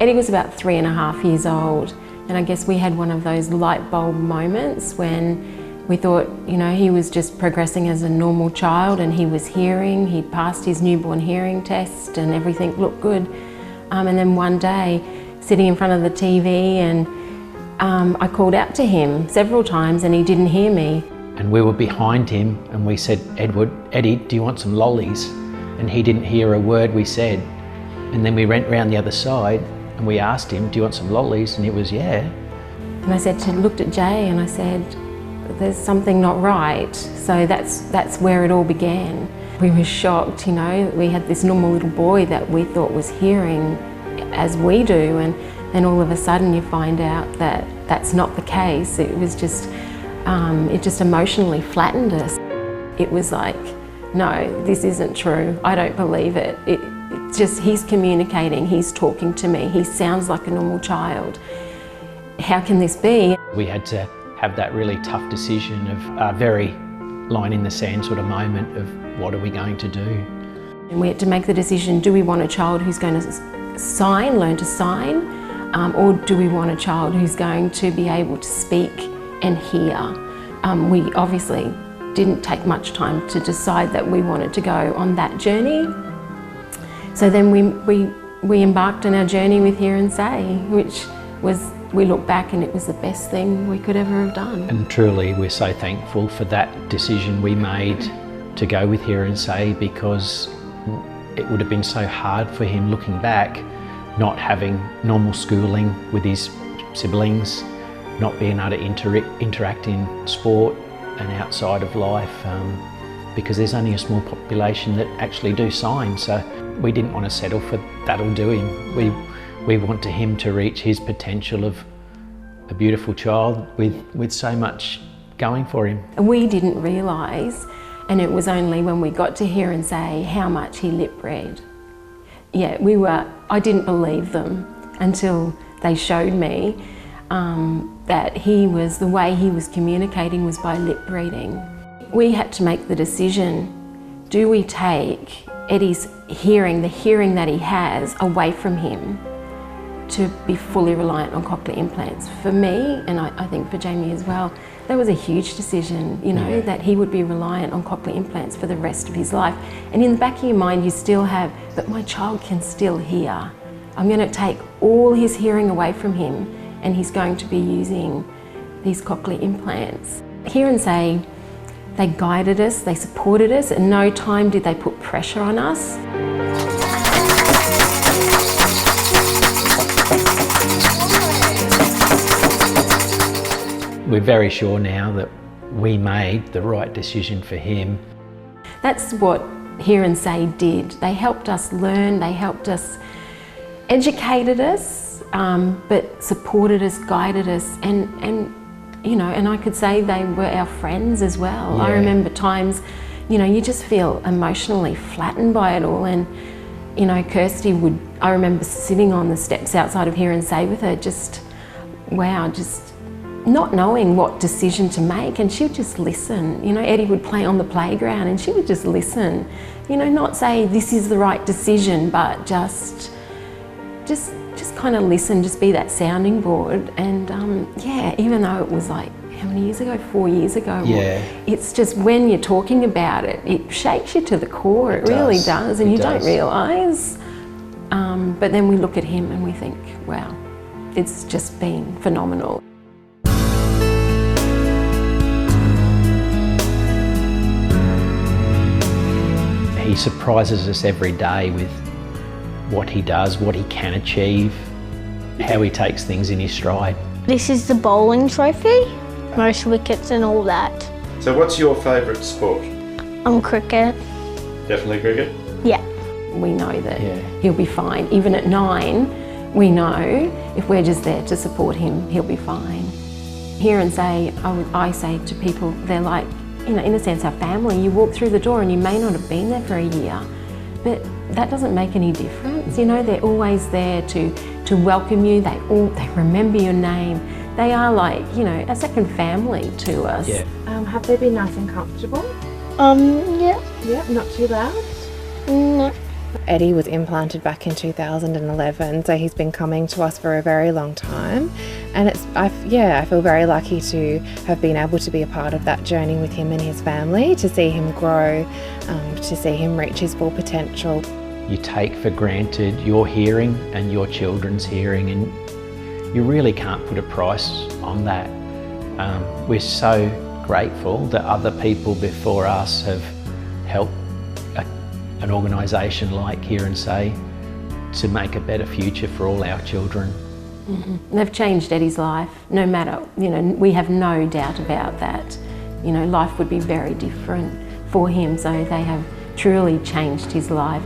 Eddie was about 3.5 years old, and I guess we had one of those light bulb moments when we thought, you know, he was just progressing as a normal child and he was hearing, he'd passed his newborn hearing test and everything looked good. And then one day, sitting in front of the TV, and I called out to him several times and he didn't hear me. And we were behind him and we said, Eddie, do you want some lollies? And he didn't hear a word we said. And then we went round the other side and we asked him, do you want some lollies? And he was, yeah. And I looked at Jay and I said, there's something not right. So that's where it all began. We were shocked, you know, we had this normal little boy that we thought was hearing as we do, and then all of a sudden you find out that that's not the case. It was just, it just emotionally flattened us. It was like, no, this isn't true. I don't believe it. It's just, he's communicating, he's talking to me, he sounds like a normal child. How can this be? We had to have that really tough decision of a very line in the sand sort of moment of what are we going to do? And we had to make the decision, do we want a child who's going to learn to sign, or do we want a child who's going to be able to speak and hear? We obviously didn't take much time to decide that we wanted to go on that journey. So then we embarked on our journey with Hear and Say, which was, we look back and it was the best thing we could ever have done. And truly we're so thankful for that decision we made to go with Hear and Say, because it would have been so hard for him looking back, not having normal schooling with his siblings, not being able to interact in sport and outside of life, because there's only a small population that actually do sign. So we didn't want to settle for that'll do him. We want him to reach his potential of a beautiful child with so much going for him. We didn't realise, and it was only when we got to Hear and Say how much he lip read. Yeah, I didn't believe them until they showed me that the way he was communicating was by lip reading. We had to make the decision, do we take Eddie's hearing, the hearing that he has, away from him to be fully reliant on cochlear implants? For me, and I think for Jamie as well, that was a huge decision, you know, that he would be reliant on cochlear implants for the rest of his life. And in the back of your mind you still have, but my child can still hear. I'm going to take all his hearing away from him and he's going to be using these cochlear implants. Hear and Say, they guided us, they supported us, and no time did they put pressure on us. We're very sure now that we made the right decision for him. That's what Hear and Say did. They helped us learn, they helped us, educated us, but supported us, guided us, and you know, and I could say they were our friends as well. Yeah. I remember times, you know, you just feel emotionally flattened by it all, and you know, Kirsty I remember sitting on the steps outside of Hear and Say with her, just, wow, just not knowing what decision to make, and she would just listen. You know, Eddie would play on the playground and she would just listen. You know, not say this is the right decision, but just kind of listen, just be that sounding board. And yeah, even though it was like, how many years ago? 4 years ago. Yeah. It's just when you're talking about it, it shakes you to the core. It really does, and you don't realise. But then we look at him and we think, wow, it's just been phenomenal. He surprises us every day with what he does, what he can achieve, how he takes things in his stride. This is the bowling trophy, most wickets and all that. So what's your favourite sport? Cricket. Definitely cricket? Yeah. We know that he'll be fine. Even at 9, we know if we're just there to support him, he'll be fine. Hear and Say, I say to people, they're like, you know, in a sense, our family. You walk through the door and you may not have been there for a year, but that doesn't make any difference. You know, they're always there to welcome you. They remember your name. They are like, you know, a second family to us. Yeah. Have they been nice and comfortable? Yeah. Yeah, not too loud? No. Eddie was implanted back in 2011, so he's been coming to us for a very long time, and I feel very lucky to have been able to be a part of that journey with him and his family, to see him grow, to see him reach his full potential. You take for granted your hearing and your children's hearing, and you really can't put a price on that. We're so grateful that other people before us have helped an organisation like Hear and Say to make a better future for all our children. They've changed Eddie's life, no matter, we have no doubt about that. Life would be very different for him, so they have truly changed his life.